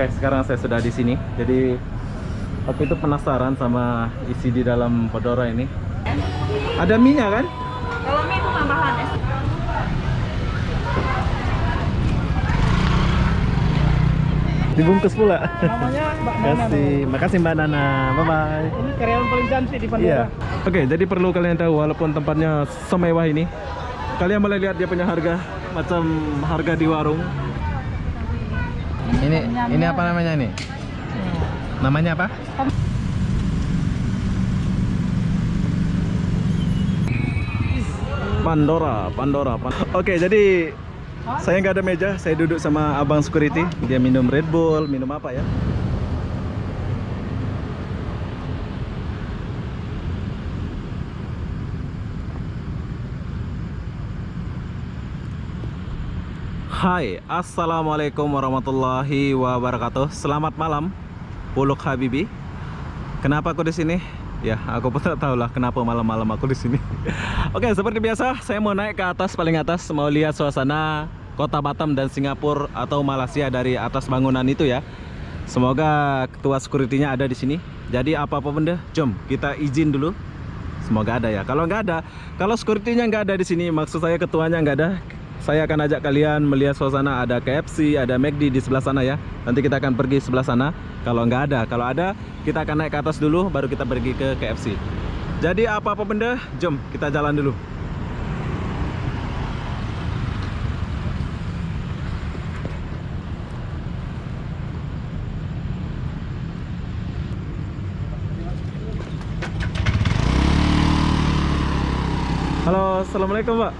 Oke, sekarang saya sudah di sini. Jadi aku itu penasaran sama isi di dalam Fedora ini. Ada mie-nya kan? Kalau mie itu tambahan ya. Dibungkus pula. Namanya Mbak Nana. Makasih Mbak Nana. Bye bye. Ini karyawan paling cantik di Pandora. Iya. Oke, jadi perlu kalian tahu walaupun tempatnya semewah ini, kalian boleh lihat dia punya harga macam harga di warung. Ini apa namanya nih? Namanya apa? Pandora. Oke, jadi saya nggak ada meja, saya duduk sama abang security. Dia minum Red Bull, minum apa ya? Hai, assalamualaikum warahmatullahi wabarakatuh. Selamat malam, Puluk Habibi. Kenapa aku di sini? Ya, aku pun tak tahu lah kenapa malam-malam aku di sini. Oke, seperti biasa, saya mau naik ke atas, paling atas, mau lihat suasana Kota Batam dan Singapura atau Malaysia dari atas bangunan itu ya. Semoga ketua security-nya ada di sini. Jadi apa-apa benda, jom kita izin dulu. Semoga ada ya. Kalau nggak ada, kalau security-nya nggak ada di sini, maksud saya ketuanya nggak ada, saya akan ajak kalian melihat suasana. Ada KFC, ada McD di sebelah sana ya. Nanti kita akan pergi sebelah sana. Kalau nggak ada, kalau ada kita akan naik ke atas dulu, baru kita pergi ke KFC. Jadi apa-apa benda, jom kita jalan dulu. Halo, assalamualaikum Pak.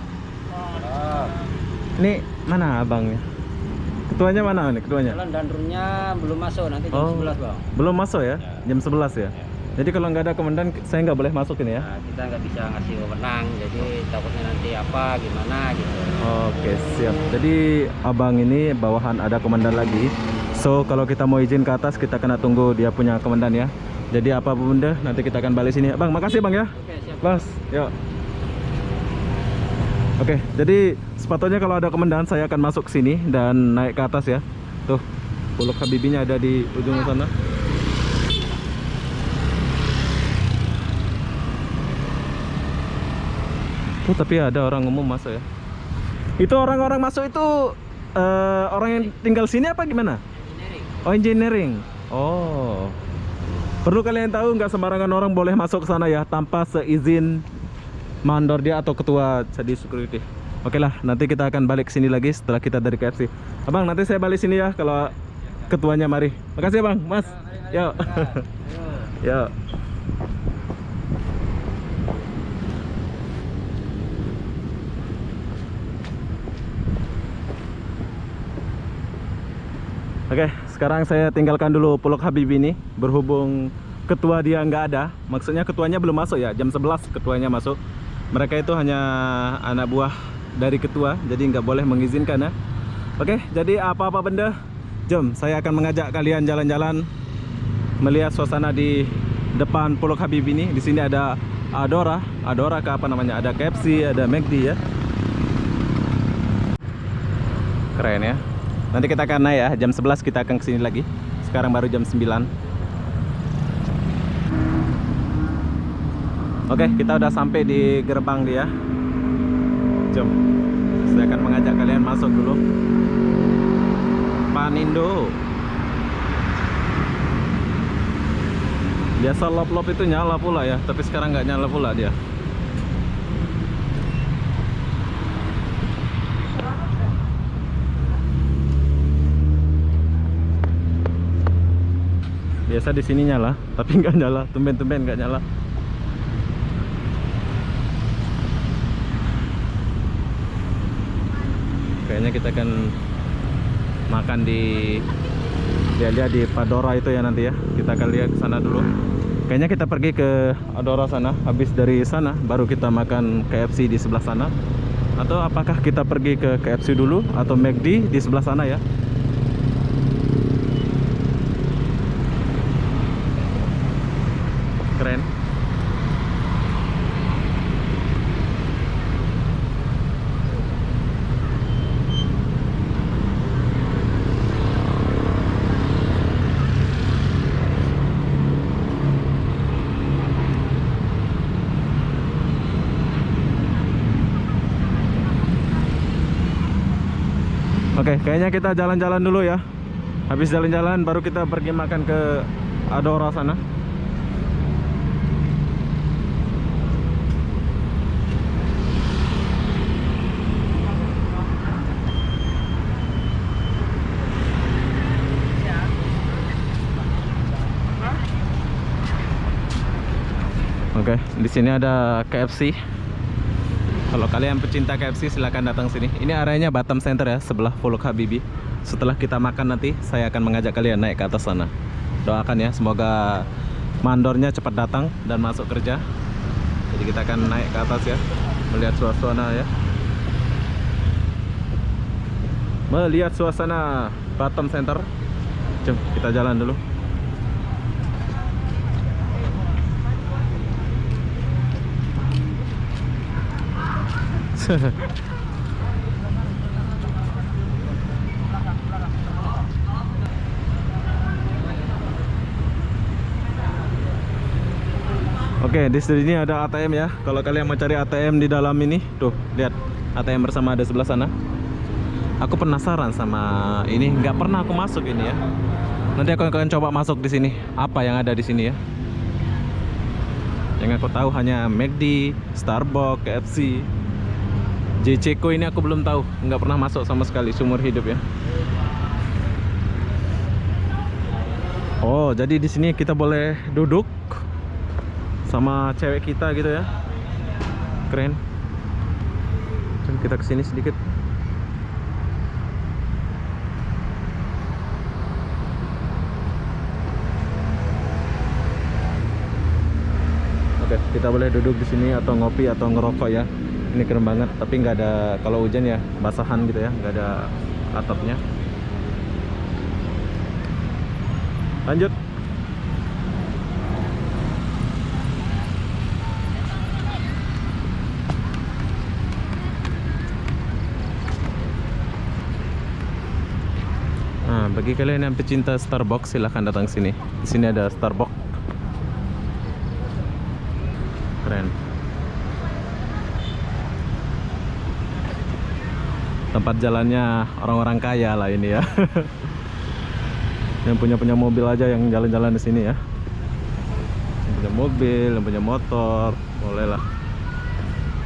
Ini mana abangnya? Ketuanya mana nih ketuanya? Jalan dan roomnya belum masuk, nanti jam 11 bang. Belum masuk ya? Jam 11 ya? Jadi kalau nggak ada komandan, saya nggak boleh masuk ini ya? Nah, kita nggak bisa ngasih wewenang, jadi takutnya nanti apa gimana gitu. Oke, siap. Jadi abang ini bawahan ada komandan lagi. So kalau kita mau izin ke atas, kita kena tunggu dia punya komandan ya. Jadi apa benda, nanti kita akan balik sini. Bang, makasih bang ya. Oke, siap. Bas, yuk. Oke, jadi sepatutnya kalau ada komandan saya akan masuk sini dan naik ke atas ya. Tuh, Puluk Habibinya ada di ujung sana. Tuh, tapi ada orang umum masuk ya. Itu orang-orang masuk itu orang yang tinggal sini apa gimana? Engineering. Oh, engineering. Oh. Perlu kalian tahu nggak sembarangan orang boleh masuk ke sana ya tanpa seizin mandor dia atau ketua jadi security. Oke lah, nanti kita akan balik sini lagi setelah kita dari KFC. Abang, nanti saya balik sini ya kalau ketuanya mari. Makasih ya bang, mas. Yuk. Yuk. Oke, sekarang saya tinggalkan dulu Puluk Habibi ini. Berhubung ketua dia nggak ada, maksudnya ketuanya belum masuk ya. Jam 11 ketuanya masuk. Mereka itu hanya anak buah dari ketua, jadi nggak boleh mengizinkan ya. Oke, jadi apa-apa benda, jom saya akan mengajak kalian jalan-jalan melihat suasana di depan Puluk Habibi ini. Di sini ada Adora ke apa namanya? Ada KFC, ada McD ya. Keren ya. Nanti kita akan naik ya, jam 11 kita akan kesini lagi. Sekarang baru jam 9. Oke, kita udah sampai di gerbang dia. Jom, saya akan mengajak kalian masuk dulu. Panindo. Biasa lop-lop itu nyala pula ya, tapi sekarang nggak nyala pula dia. Biasa di sini nyala, tapi nggak nyala, tumben-tumben nggak nyala. Kayaknya kita akan makan di lihat di Pandora itu ya nanti ya. Kita akan lihat ke sana dulu. Kayaknya kita pergi ke Adora sana. Habis dari sana baru kita makan KFC di sebelah sana. Atau apakah kita pergi ke KFC dulu atau McD di sebelah sana ya? Keren. Oke, kayaknya kita jalan-jalan dulu ya. Habis jalan-jalan baru kita pergi makan ke Adora sana. Oke, di sini ada KFC. Kalau kalian pecinta KFC silahkan datang sini. Ini areanya Batam Center ya, sebelah Puluk Habibie. Setelah kita makan nanti, saya akan mengajak kalian naik ke atas sana. Doakan ya, semoga mandornya cepat datang dan masuk kerja. Jadi kita akan naik ke atas ya, melihat suasana ya. Melihat suasana Batam Center. Jom kita jalan dulu. Oke, di sini ada ATM ya. Kalau kalian mau cari ATM di dalam ini, tuh lihat ATM bersama ada sebelah sana. Aku penasaran sama ini, nggak pernah aku masuk ini ya. Nanti aku akan coba masuk di sini. Apa yang ada di sini ya? Yang aku tahu hanya McD, Starbucks, KFC. JCko ini aku belum tahu, nggak pernah masuk sama sekali seumur hidup ya. Oh, jadi di sini kita boleh duduk sama cewek kita gitu ya. Keren. Jom kita kesini sedikit. Oke, kita boleh duduk di sini atau ngopi atau ngerokok ya. Ini keren banget, tapi nggak ada, kalau hujan ya basahan gitu ya, nggak ada atapnya. Lanjut. Nah, bagi kalian yang pecinta Starbucks silahkan datang sini. Di sini ada Starbucks. Keren. Tempat jalannya orang-orang kaya lah ini ya. Yang punya mobil aja yang jalan-jalan di sini ya. Yang punya mobil, yang punya motor, boleh lah.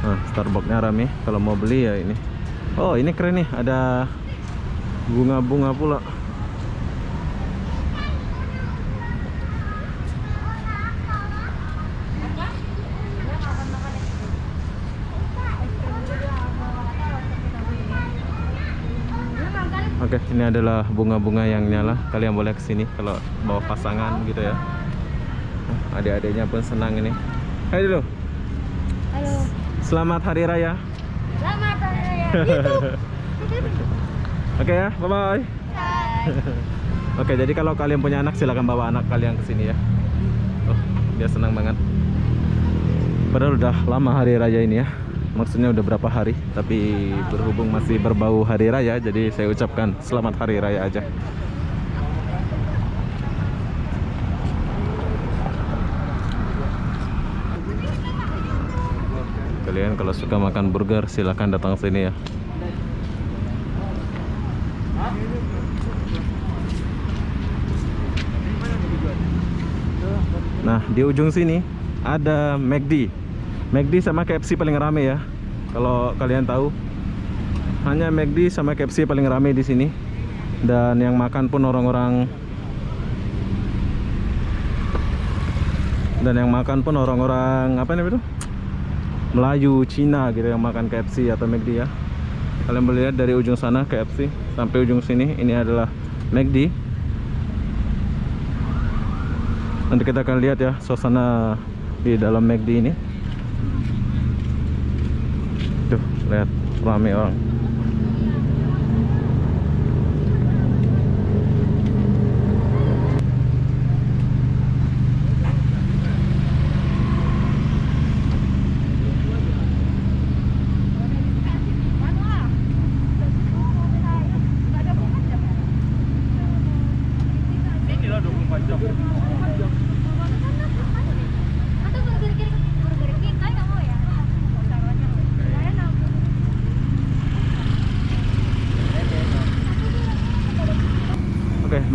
Nah, Starbucksnya rame. Kalau mau beli ya ini. Oh, ini keren nih, ada bunga-bunga pula. Oke, ini adalah bunga-bunga yang nyala. Kalian boleh kesini kalau bawa pasangan gitu ya. Adik-adiknya pun senang ini. Hai dulu. Halo. Selamat Hari Raya. Selamat Hari Raya. Oke ya, bye-bye. Oke, jadi kalau kalian punya anak silakan bawa anak kalian ke sini ya. Oh, dia senang banget. Padahal udah lama Hari Raya ini ya. Maksudnya udah berapa hari, tapi berhubung masih berbau Hari Raya, jadi saya ucapkan Selamat Hari Raya aja. Kalian kalau suka makan burger silahkan datang sini ya. Nah, di ujung sini ada McD. McD sama KFC paling rame ya. Kalau kalian tahu, hanya McD sama KFC paling rame di sini. Dan yang makan pun orang-orang apa namanya itu? Melayu, Cina gitu yang makan KFC atau McD ya. Kalian boleh lihat dari ujung sana KFC sampai ujung sini ini adalah McD. Nanti kita akan lihat ya suasana di dalam McD ini. Tuh, lihat ramai orang. Inilah 24 jam.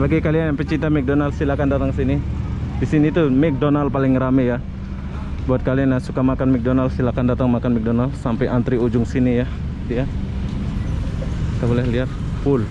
bagi kalian yang pecinta McDonald silakan datang sini. Di sini tuh McDonald paling rame ya. Buat kalian yang suka makan McDonald silakan datang makan McDonald sampai antri ujung sini ya. Ya. Kita boleh lihat full.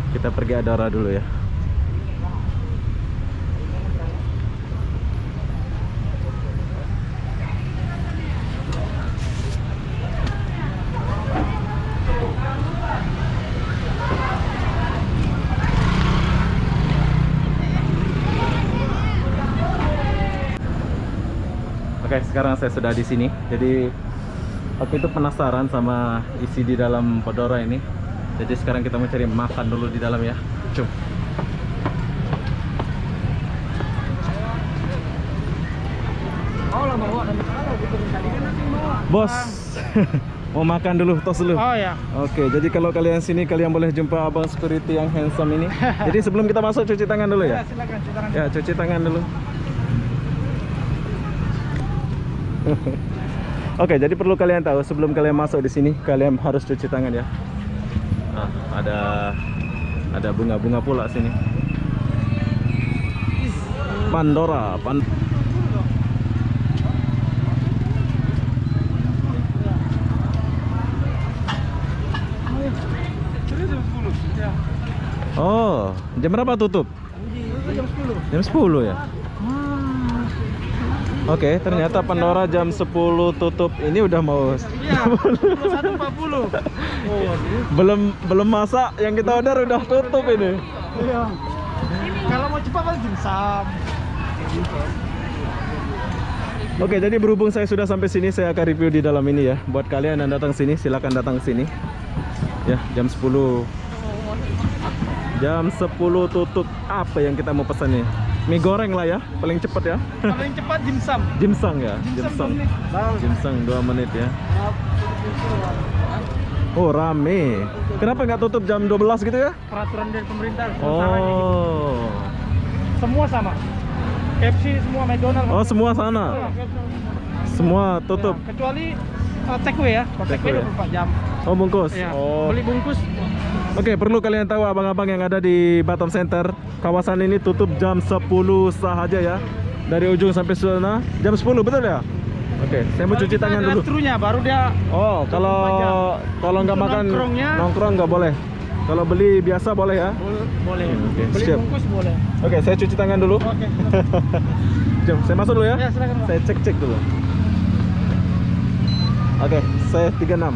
Kita pergi Adara dulu ya. Oke, sekarang saya sudah di sini. Jadi aku itu penasaran sama isi di dalam Fedora ini. Jadi sekarang kita mau cari makan dulu di dalam ya. Cuk. Bos, mau makan dulu, tos dulu. Oh ya. Oke, jadi kalau kalian sini kalian boleh jumpa abang security yang handsome ini. Jadi sebelum kita masuk cuci tangan dulu ya. Silakan cuci tangan. Ya, cuci tangan dulu. Oke, jadi perlu kalian tahu sebelum kalian masuk di sini kalian harus cuci tangan ya. Nah, ada bunga-bunga pula sini. Pandora. Oh, jam berapa tutup? Jam 10. Jam 10 ya? Oke, ternyata Pandora jam 10 tutup. Ini udah mau Iya, 21.40. Oh, belum masak yang kita order udah tutup ini. iya. Kalau mau cepat paling dimsum. Oke, jadi berhubung saya sudah sampai sini, saya akan review di dalam ini ya. Buat kalian yang datang sini, silakan datang sini. Ya, jam 10. Jam 10 tutup. Apa yang kita mau pesan nih? Mie goreng lah ya, paling cepat ya. Paling cepat dimsum. Dimsum ya, Dimsum 2 menit. Dimsum 2 menit ya. Oh, rame. Kenapa nggak tutup jam 12 gitu ya? Peraturan dari pemerintah. suasananya gitu. Oh. Semua sama. KFC semua McDonald. Oh, semua sana. Semua tutup. Ya, kecuali takeaway ya. Kalau takeaway Takeaway. 24 jam. Oh, bungkus. Ya. Oh. Beli bungkus. Oke, perlu kalian tahu abang-abang yang ada di Batam Center, kawasan ini tutup jam 10 sahaja ya. Dari ujung sampai sana jam 10, betul ya? Oke, saya mau cuci tangan dulu. Drive-thru-nya baru dia. Oh, kalau nggak Untuk makan nongkrongnya- nongkrong nggak boleh. Kalau beli biasa boleh ya. Boleh. Oke, Beli siap. bungkus boleh. Oke, saya cuci tangan dulu. Oke. Jom, saya masuk dulu ya. Ya, silakan, Pak. Saya cek dulu. Oke, saya 36.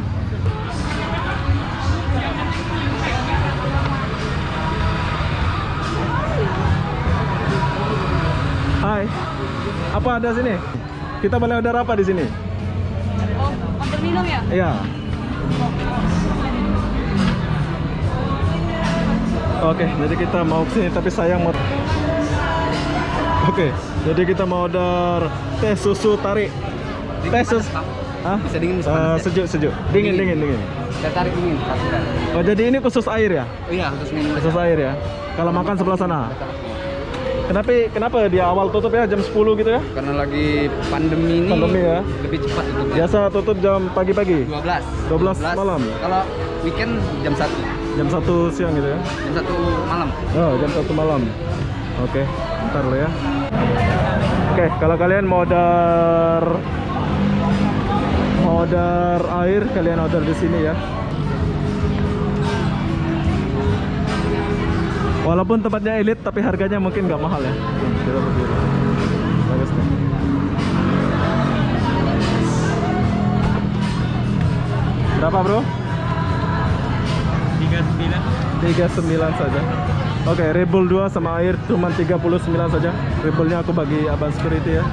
Hai. Apa ada sini? Kita boleh order apa di sini? Oh, order minum ya? Iya. Oke, jadi kita mau kesini tapi sayang mau. Oke, jadi kita mau order teh susu tarik. Teh susu. Hah? Bisa dingin, bisa panas ya? Sejuk, sejuk. Dingin, dingin, dingin. Saya tarik dingin. Oh, jadi ini khusus air ya? Oh iya, khusus minum. Khusus air ya. Kalau makan sebelah sana. Kenapa dia awal tutup ya jam 10 gitu ya? Karena lagi pandemi ini Pandemi ya. lebih cepat itu. Biasa tutup jam pagi-pagi. 12 malam. Kalau weekend jam 1. Jam 1 siang gitu ya. Jam 1 malam. Oh, jam 1 malam. Oke, ntar lo ya. Oke, kalau kalian mau order air, kalian order di sini ya. Walaupun tempatnya elit, tapi harganya mungkin nggak mahal ya. Kita berdiri. Bagus nih. Berapa bro? 39. 39 saja. Oke, Red Bull 2 sama air cuma 39 saja. Red Bullnya aku bagi abang security ya.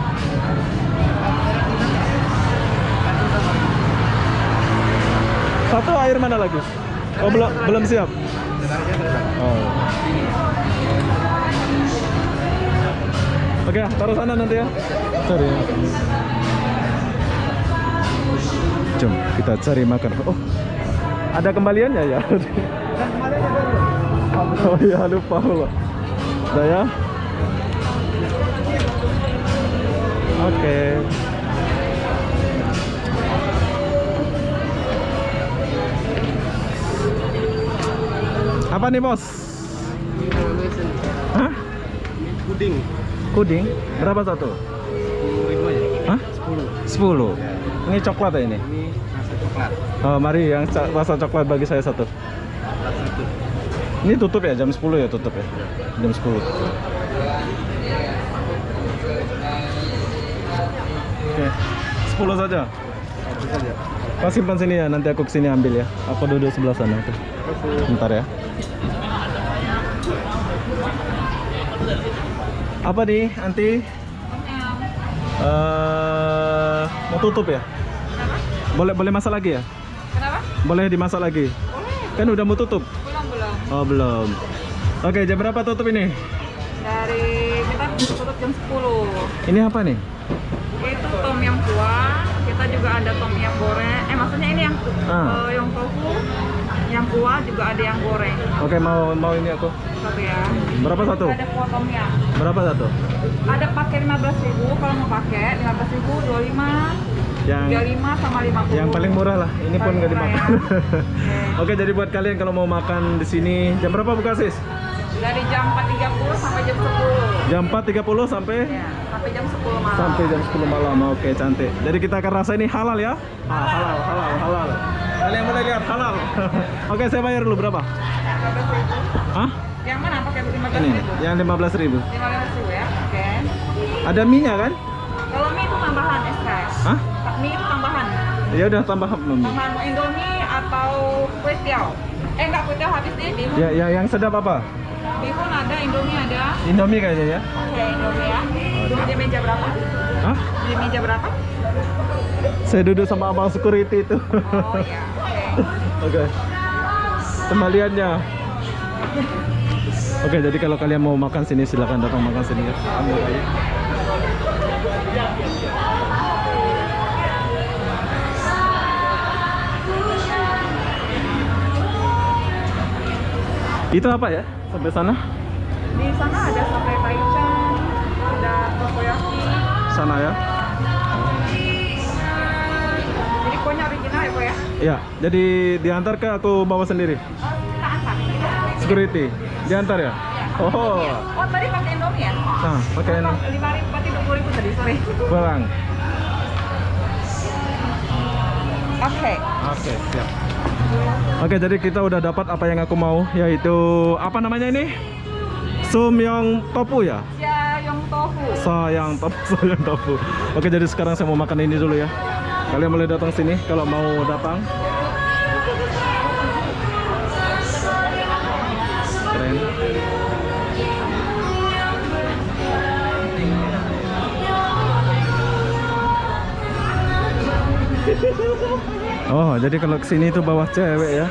Satu air mana lagi? Oh, belum siap. Oh. Oke, taruh sana nanti ya. Sorry ya. Jom kita cari makan. Oh, ada kembaliannya ya? Oh iya, lupa loh. Udah ya. Oke. Apa nih bos? Hah? Puding. Puding? Berapa satu? 10.000 aja. Hah? 10. Ini coklat ya ini? Ini rasa coklat. Oh, mari yang rasa coklat bagi saya satu. Satu. Ini tutup ya, jam 10 ya tutup ya? Jam 10. Oke, 10 saja. Kau simpan sini ya, nanti aku kesini ambil ya. Aku duduk sebelah sana tuh. Bentar ya. Apa nih, Anti? Mau tutup ya? Boleh masak lagi ya? Kenapa? Boleh dimasak lagi? Boleh. Kan udah mau tutup? Belum. Oh belum. Oke, jam berapa tutup ini? Dari kita tutup jam 10. Ini apa nih? Itu tom yum kuah. Kita juga ada tom yum goreng. Maksudnya ini yang tofu, yang kuah juga ada yang goreng. Oke, mau ini aku. Satu ya. Berapa satu? Ada kuah tom yum. Berapa satu? Ada pakai 15.000 kalau mau pakai 15.000, 25, Yang 35 sama 50. yang paling murah lah. Ini pun Paling nggak murah dimakan. ya. Oke, jadi buat kalian kalau mau makan di sini, jam berapa buka sis? Dari jam 4.30 sampai jam 10. Jam 4.30 sampai Ya, sampai jam 10 malam. sampai jam 10 malam. Oke, cantik. Jadi kita akan rasa ini halal ya? Halal. Kalian boleh lihat halal. Oke, saya bayar dulu berapa? 15.000. Hah? Yang mana pakai 15.000? Ini yang 15.000. 15.000 ya. Oke. Ada mie-nya kan? Kalau mie itu tambahan SKS. Hah? Mie itu tambahan. Ya udah tambah mie. Tambahan mau Indomie atau kue tiaw. Enggak, kue tiaw habis nih, bihun. Ya, yang sedap apa? Bihun ada, Indomie ada. Indomie kayaknya ya. Oke, Indomie ya. Di meja berapa? Hah? Di meja berapa? Saya duduk sama abang security itu. Oh iya, oke. Oke. Kembaliannya. Oke, jadi kalau kalian mau makan sini silakan datang makan sini ya. Ambil aja. Itu apa ya? Sampai sana? Di sana ada sate taichan, ada takoyaki. Sana ya. Jadi kuahnya original ya, Pak ya? Ya, jadi diantar ke aku bawa sendiri. Kita antar. Security. Diantar ya? Oh. Oh, tadi pakai Indomie ya? Nah, pakai ini. 5.000, berarti 20.000 tadi, sorry. Kurang. Oke. Oke, siap. Oke, jadi kita udah dapat apa yang aku mau, yaitu apa namanya ini? Sumyong tofu ya? Sayang tofu. Sayang tofu. Oke, jadi sekarang saya mau makan ini dulu ya. Kalian boleh datang sini kalau mau datang. Keren. Oh, jadi kalau kesini itu bawah cewek ya.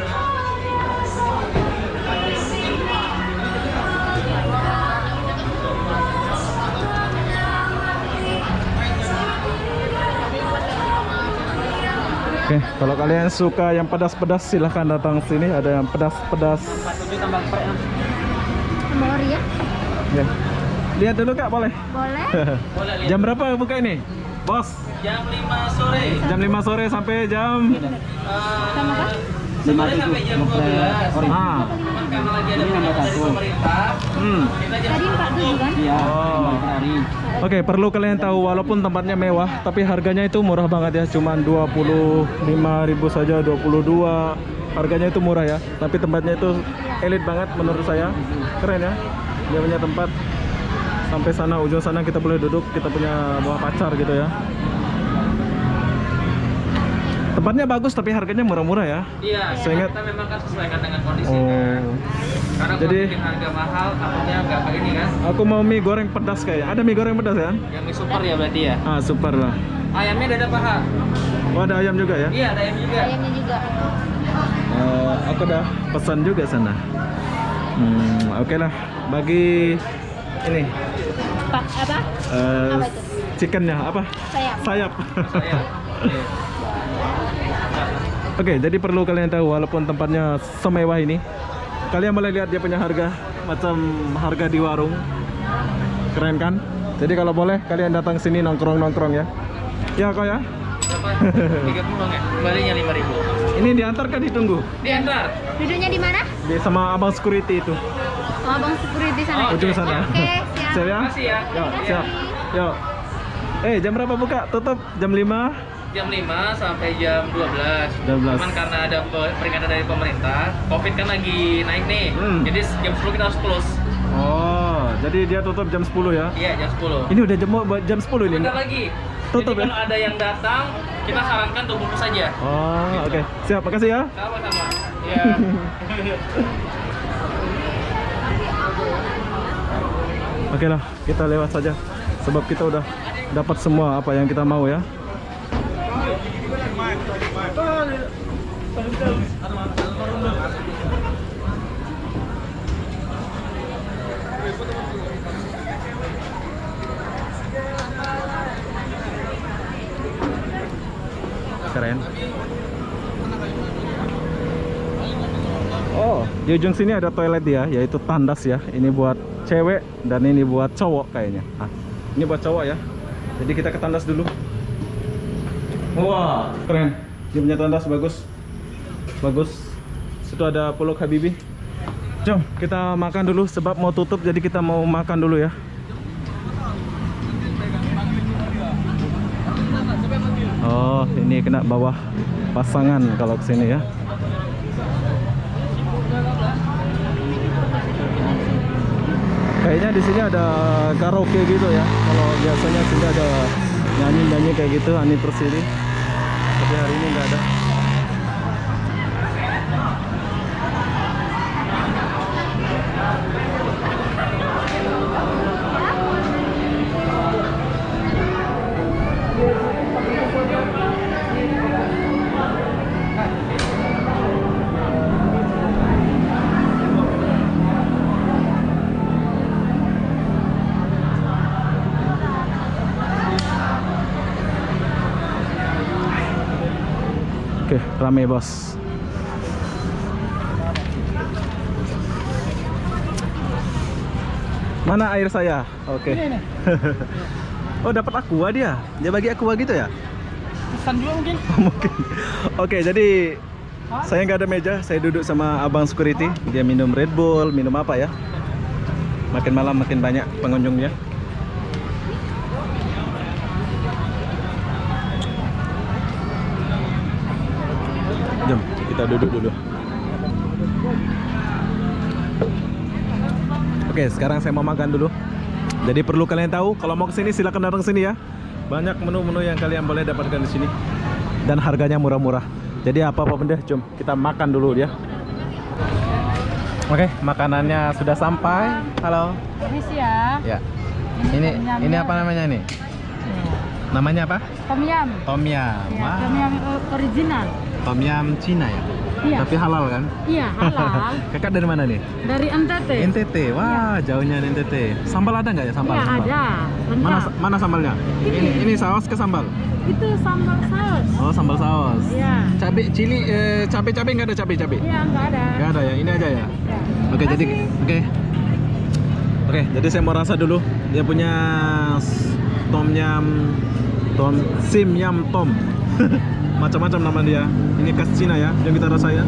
Oke, kalau kalian suka yang pedas-pedas silahkan datang sini. Ada yang pedas-pedas. Tambah ori ya? Ya. Lihat dulu Kak, boleh? Boleh. Jam berapa buka ini? Bos? Jam 5 sore. Jam 5 sore sampai jam Sama kan? 5 jam Ah. Karena lagi ada peringatan dari pemerintah, kita jam Tadi 47 kan? Iya, Oh. Oke, perlu kalian tahu walaupun tempatnya mewah, tapi harganya itu murah banget ya. Cuman 25.000 saja, 22. Harganya itu murah ya. Tapi tempatnya itu elit banget menurut saya. Keren ya. Dia punya tempat sampai sana, ujung sana kita boleh duduk, kita punya buah pacar gitu ya. Tempatnya bagus tapi harganya murah-murah ya. Iya, Saya ingat- kita memang kan sesuaikan dengan kondisi kan. Oh. Karena kalau Jadi- bikin harga mahal, takutnya nggak kayak ini kan. Aku mau mie goreng pedas kayaknya. Ada mie goreng pedas ya? Yang mie super ya berarti ya. Ah, super lah. Ayamnya ada paha. Oh, ada ayam juga ya? Iya, ada ayam juga. Ayamnya juga. Aku udah pesan juga sana. Oke lah. Bagi ini Pak, apa? eh, Apa itu? chickennya apa? Sayap. Sayap. Iya. Oke, jadi perlu kalian tahu walaupun tempatnya semewah ini, kalian boleh lihat dia punya harga macam harga di warung. Keren kan? Jadi kalau boleh kalian datang sini nongkrong-nongkrong ya. Ya kok ya? Berapa? 30 ya? Kembalinya 5.000. Ini diantar kan ditunggu Diantar. Duduknya di mana? di sama abang security itu. Oh, abang security sana. Ujung sana. Oke, siap. Siap ya? Makasih ya. Yuk, siap. Yuk. Jam berapa buka? Tutup jam 5. Jam 5 sampai jam 12. 12. Cuman karena ada peringatan dari pemerintah, Covid kan lagi naik nih. Jadi jam 10 kita harus close. Oh, jadi dia tutup jam 10 ya? Iya, jam 10. Ini udah jam 10 ini. Bentar lagi. Tutup Jadi ya? kalau ada yang datang, kita sarankan untuk bungkus saja. Oh, oke. Siap, makasih ya. Sama-sama. Iya. Oke lah, kita lewat saja. Sebab kita udah dapat semua apa yang kita mau ya. Keren. Oh, di ujung sini ada toilet ya, yaitu tandas ya. Ini buat cewek dan ini buat cowok kayaknya. Ini buat cowok ya. Jadi kita ke tandas dulu. Wah, keren. Dia punya tandas bagus. Bagus. Situ ada Pulau Habibie. Jom, kita makan dulu sebab mau tutup jadi kita mau makan dulu ya. Oh, ini kena bawah pasangan kalau kesini ya. Kayaknya di sini ada karaoke gitu ya. Kalau biasanya sini ada nyanyi-nyanyi kayak gitu anniversary. Tapi hari ini nggak ada. Oke, rame bos. Mana air saya? Oke. Oh, dapat aqua dia. Dia bagi aqua gitu ya? Pesan juga mungkin. Mungkin. Oke, jadi saya nggak ada meja. Saya duduk sama abang security. Dia minum Red Bull, minum apa ya? Makin malam makin banyak pengunjungnya. Jom, kita duduk dulu. Oke, sekarang saya mau makan dulu. Jadi perlu kalian tahu, kalau mau kesini silakan datang sini ya. Banyak menu-menu yang kalian boleh dapatkan di sini. Dan harganya murah-murah. Jadi apa-apa benda, jom kita makan dulu ya. Oke, makanannya sudah sampai. Halo. Permisi ya. Ya. Ini apa namanya nih? Namanya apa? Tom yum. Tom yum. Wah. Tom yum original. Tom yum Cina ya? Iya. Tapi halal kan? Iya, halal. Kakak dari mana nih? Dari NTT. NTT. Wah, jauhnya dari NTT. Sambal ada nggak ya sambal? Iya, Sambal? ada. Mana Lengkap. mana sambalnya? Ini saus ke sambal? Itu sambal saus. Oh, sambal saus. Iya. Cabe cili cabe nggak ada cabe? Iya, enggak ada. Nggak ada ya. Ini aja ya. Ya. Oke, jadi Oke, jadi saya mau rasa dulu. Dia punya sim yum tom. Macam-macam nama dia. Ini khas Cina ya. Jom kita rasa ya.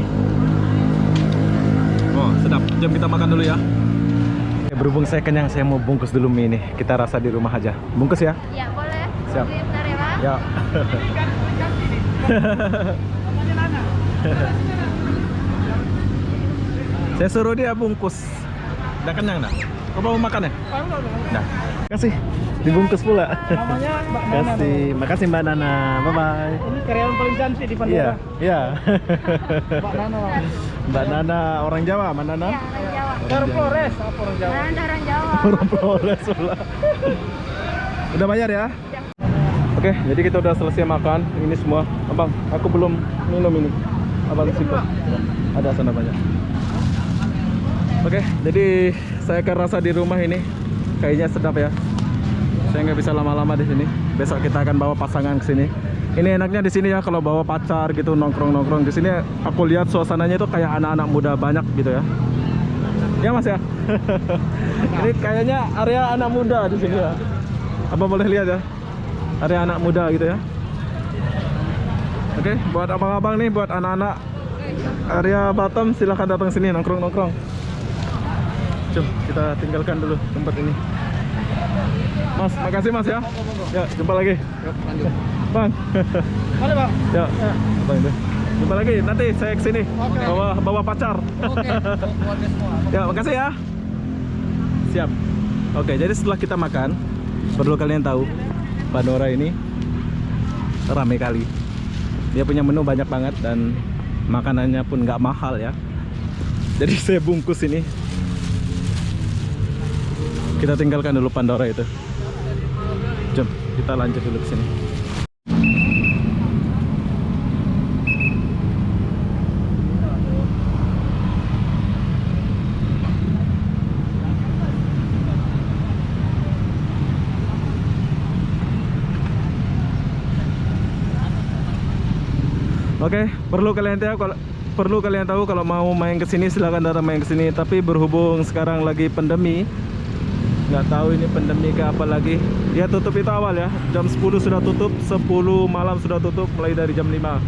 Oh, sedap. Jom kita makan dulu ya. Berhubung saya kenyang, saya mau bungkus dulu mie ini. Kita rasa di rumah aja. Bungkus ya? Iya, boleh. Siap. Bentar ya, Pak. Ya. Saya suruh dia bungkus. Udah kenyang dah? Kau mau makan ya? Nah, kasih dibungkus pula. Namanya Mbak Nana. Kasih, makasih Mbak Nana. Bye bye. Ini karyawan paling cantik di Iya, Pandora. iya. Mbak Nana. Mbak Nana orang Jawa, Mbak Nana. Iya, orang Jawa. Dari Flores, apa orang Jawa? Anda orang Jawa. Orang Flores pula. Udah bayar ya? Oke, jadi kita udah selesai makan. Ini semua. Abang, aku belum minum ini. Abang simpan. Ada sana banyak. Oke, jadi saya akan rasa di rumah ini kayaknya sedap ya. Saya nggak bisa lama-lama di sini. Besok kita akan bawa pasangan ke sini. Ini enaknya di sini ya kalau bawa pacar gitu nongkrong-nongkrong di sini. Aku lihat suasananya itu kayak anak-anak muda banyak gitu ya. Ya Mas ya. Ini kayaknya area anak muda di sini ya. Apa boleh lihat ya? Area anak muda gitu ya. Oke, buat abang-abang nih, buat anak-anak area Batam silahkan datang sini nongkrong-nongkrong. Jom kita tinggalkan dulu tempat ini. Mas, makasih Mas ya. Ya, jumpa lagi. Bang. Mana Bang? Ya, Bang itu. Jumpa lagi nanti saya kesini. Oke. Bawa pacar. Oke. Keluarga semua. Ya, makasih ya. Siap. Oke, jadi setelah kita makan, perlu kalian tahu, Pandora ini ramai kali. Dia punya menu banyak banget dan makanannya pun nggak mahal ya. Jadi saya bungkus ini. Kita tinggalkan dulu Pandora itu. Jom, kita lanjut dulu ke sini. Oke, perlu kalian tahu kalau mau main ke sini silakan datang main ke sini. Tapi berhubung sekarang lagi pandemi, nggak tahu ini pandemi ke apa lagi. Dia tutup itu awal ya, jam 10 sudah tutup, 10 malam sudah tutup, mulai dari jam 5.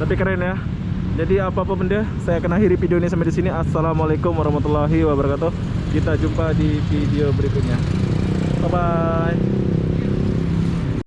Tapi keren ya. Jadi apapun benda, saya akan akhiri video ini sampai di sini. Assalamualaikum warahmatullahi wabarakatuh. Kita jumpa di video berikutnya. Bye bye.